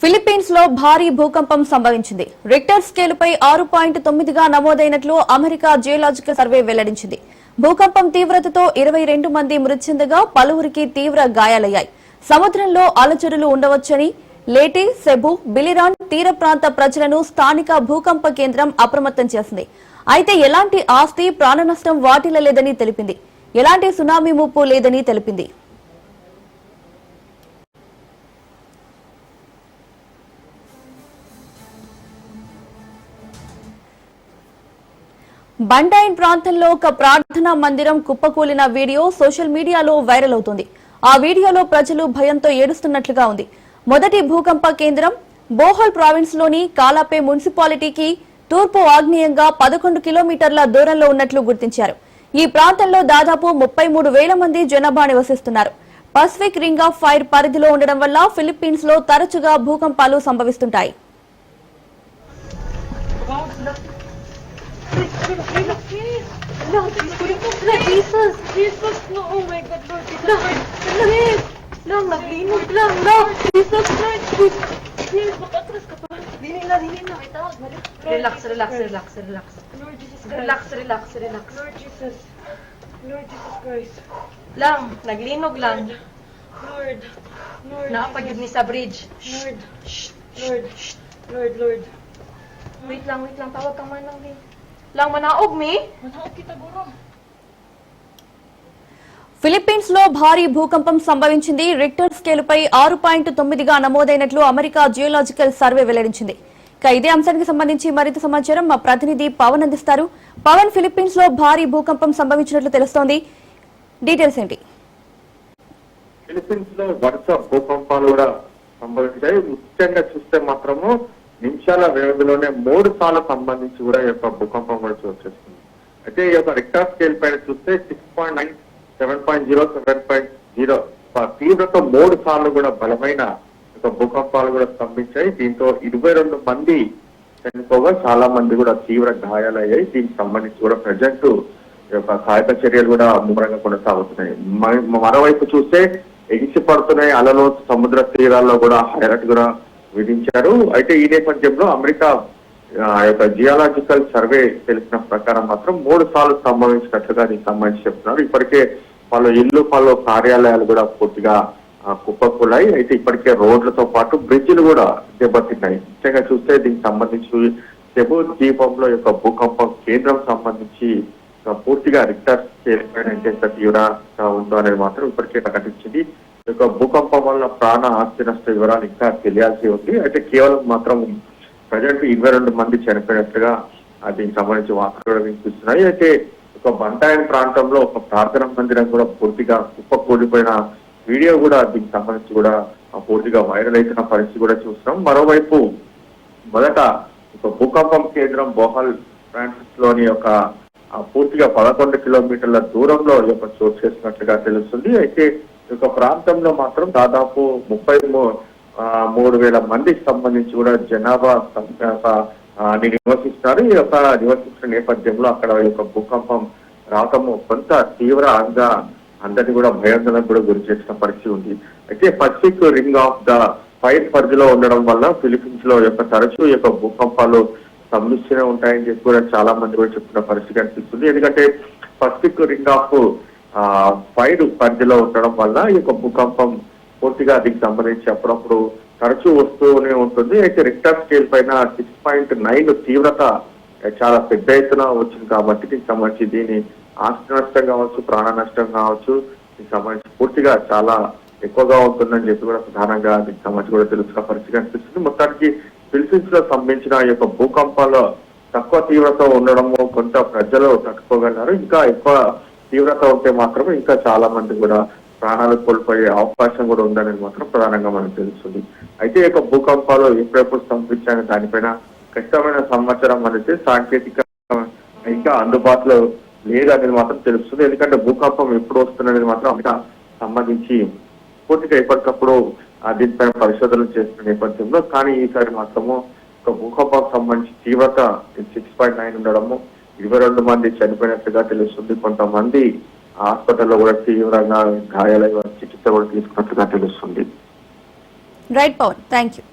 Philippines లో భారీ భూకంపం సంభవించింది. రిక్టర్ స్కేలుపై 6.9గా నమోదైనట్లు అమెరికా జియోలాజికల్ సర్వే వెల్లడించింది. భూకంపం తీవ్రతతో 22 మంది మృతి చెందగా పలువురికి తీవ్ర గాయాలయ్యాయి. సముద్రంలో అలజడులు ఉండవచ్చని లేటి, సెబు, బిలిరాన్ తీర ప్రాంత ప్రజలను స్థానిక భూకంప కేంద్రం అప్రమత్తం చేసింది. అయితే ఎలాంటి ఆస్తి, ప్రాణ నష్టం వాటిల్లలేదని తెలిపింది. ఎలాంటి సునామీ ముప్పు లేదని తెలిపింది. బండైన్ ప్రాంతంలో ఒక ప్రార్థనా మందిరం కుప్పకూలిన వీడియో సోషల్ మీడియాలో వైరల్ అవుతోంది. ఆ వీడియోలో ప్రజలు భయంతో ఏడుస్తున్నట్లుగా ఉంది. మొదటి భూకంప కేంద్రం బోహల్ ప్రావిన్స్ లోని కాలాపే మున్సిపాలిటీకి తూర్పు ఆగ్నేయంగా 11 కిలోమీటర్ల దూరంలో ఉన్నట్లు గుర్తించారు. ఈ ప్రాంతంలో దాదాపు 33,000 మంది జనాభా నివసిస్తున్నారు. పసిఫిక్ రింగ్ ఆఫ్ ఫైర్ పరిధిలో ఉండడం వల్ల ఫిలిప్పీన్స్ లో తరచుగా భూకంపాలు సంభవిస్తుంటాయి. Lang, naglinog lang. Lord, naapagid ni sa bridge. Lord. Wait lang, tawag kang manang ni. Lang manaog mi? Manaog kita guro. Philippines లో భారీ భూకంపం సంభవించింది. రిక్టర్ స్కేలుపై 6.9గా నమోదైనట్లు అమెరికా జియోలాజికల్ సర్వే వెల్లడించింది. ఇదే అంశానికి సంబంధించి మరింత సమాచారం మా ప్రతినిధి పవన్ అందిస్తారు. పవన్, ఫిలిప్పీన్స్ లో భారీ భూకంపం సంభవించినట్లు తెలుస్తోంది. డీటెయిల్స్ ఏంటి? ఫిలిప్పీన్స్ లో వరుస భూకంపాలు కూడా సంభవించాయి. ముఖ్యంగా చూస్తే మాత్రము నిమిషాల వ్యవధిలోనే 3 సార్లు సంబంధించి కూడా ఈ యొక్క భూకంపం కూడా చోటు చేసుకుంది. అయితే ఈ యొక్క రిక్టర్ స్కేల్ పైన చూస్తే 6.9, 7.0, 7.0 తీవ్రత 3 సార్లు కూడా బలమైన భూకంపాలు కూడా స్తంభించాయి. దీంతో 22 మంది చనిపోగా చాలా మంది కూడా తీవ్ర గాయాలయ్యాయి. దీనికి సంబంధించి కూడా ప్రజెంట్ ఈ యొక్క సహాయక చర్యలు కూడా ముమ్మరంగా కొనసాగుతున్నాయి. మరోవైపు చూస్తే ఎగిసి పడుతున్నాయి అలలు. సముద్ర తీరాల్లో కూడా హైలైట్ కూడా విధించారు. అయితే ఈ నేపథ్యంలో అమెరికా యొక్క జియోలాజికల్ సర్వే తెలిసిన ప్రకారం మాత్రం 3 సార్లు సంభవించినట్లుగా దీనికి సంబంధించి చెప్తున్నారు. ఇప్పటికే పలు ఇల్లు, పలు కార్యాలయాలు కూడా పూర్తిగా కుప్పకూలాయి. అయితే ఇప్పటికే రోడ్లతో పాటు బ్రిడ్జిలు కూడా దెబ్బతిన్నాయి. ముఖ్యంగా చూస్తే దీనికి సంబంధించి సెబు ద్వీపంలో యొక్క భూకంపం కేంద్రం సంబంధించి పూర్తిగా రిక్టర్ స్కేల్ పైన ఎంత తీవ్రంగా ఉందో అనేది మాత్రం ఇప్పటికే ప్రకటించింది. ఈ యొక్క భూకంపం వల్ల ప్రాణ, ఆస్తి నష్ట వివరాలు ఇంకా తెలియాల్సి ఉంది. అయితే కేవలం మాత్రం ప్రజెంట్ 22 మంది చనిపోయినట్లుగా దీనికి సంబంధించి వార్తలు కూడా వినిపిస్తున్నాయి. అయితే ఒక బంటాయన్ ప్రాంతంలో ఒక ప్రార్థనా మందిరం కూడా పూర్తిగా కుప్పకూలిపోయిన వీడియో కూడా దీనికి సంబంధించి కూడా పూర్తిగా వైరల్ అవుతున్న పరిస్థితి కూడా చూస్తున్నాం. మరోవైపు మొదట ఒక భూకంపం కేంద్రం బోహల్ ఫ్రాన్సిస్ లోని ఒక పూర్తిగా 11 కిలోమీటర్ల దూరంలో ఈ యొక్క చోటు చేసినట్లుగా తెలుస్తుంది. అయితే ఈ యొక్క ప్రాంతంలో మాత్రం దాదాపు 33,000 మందికి సంబంధించి కూడా జనాభా నివసిస్తున్నారు. ఈ యొక్క నివసించిన నేపథ్యంలో అక్కడ ఈ యొక్క భూకంపం రావటము కొంత తీవ్రంగా అందరినీ కూడా భయాందోళనకు కూడా గురి చేసిన పరిస్థితి ఉంది. అయితే Pacific ring of the fire పరిధిలో ఉండడం వల్ల ఫిలిప్పీన్స్ లో యొక్క తరచూ ఈ యొక్క భూకంపాలు సంభవిస్తూనే ఉంటాయని చెప్పి కూడా చాలా మంది కూడా చెప్తున్న పరిస్థితి కనిపిస్తుంది. ఎందుకంటే పసిఫిక్ రింగ్ ఆఫ్ ఫైర్ పరిధిలో ఉండడం వల్ల ఈ యొక్క భూకంపం పూర్తిగా దీనికి సంబంధించి అప్పుడప్పుడు తరచూ వస్తూనే ఉంటుంది. అయితే రిక్టర్ స్కేల్ పైన 6.9 తీవ్రత చాలా పెద్ద ఎత్తున వచ్చింది కాబట్టి దీనికి సంబంధించి దీని ఆస్తి నష్టం కావచ్చు, ప్రాణ నష్టం కావచ్చు, దీనికి సంబంధించి పూర్తిగా చాలా ఎక్కువగా ఉంటుందని చెప్పి కూడా ప్రధానంగా దీనికి సంబంధించి కూడా తెలుసుకున్న పరిస్థితి కనిపిస్తుంది. మొత్తానికి ఫిలిప్పీన్స్ లో సంబంధించిన ఈ యొక్క భూకంపాల్లో తక్కువ తీవ్రత ఉండడము కొంత ప్రజలు తట్టుకోగలిగారు. ఇంకా ఎక్కువ తీవ్రత ఉంటే మాత్రమే ఇంకా చాలా మంది కూడా ప్రాణాలు కోల్పోయే అవకాశం కూడా ఉందనేది మాత్రం ప్రధానంగా మనకు తెలుస్తుంది. అయితే ఈ యొక్క భూకంపాలు ఎప్పుడెప్పుడు సంభవించాయని దానిపైన ఖచ్చితమైన సమాచారం అనేది సాంకేతిక ఇంకా అందుబాటులో లేదనేది మాత్రం తెలుస్తుంది. ఎందుకంటే భూకంపం ఎప్పుడు వస్తున్నది మాత్రం ఇంకా సంబంధించి పూర్తిగా ఎప్పటికప్పుడు దీనిపైన పరిశోధనలు చేస్తున్న నేపథ్యంలో కానీ ఈసారి మాత్రము ఒక భూకంపం సంబంధించి తీవ్రత 6.9 ఉండడము 22 మంది చనిపోయినట్లుగా తెలుస్తుంది. కొంతమంది హాస్పిటల్లో కూడా తీవ్రంగా గాయాలై చికిత్స కూడా తీసుకున్నట్లుగా తెలుస్తుంది. Right Pawan, thank you.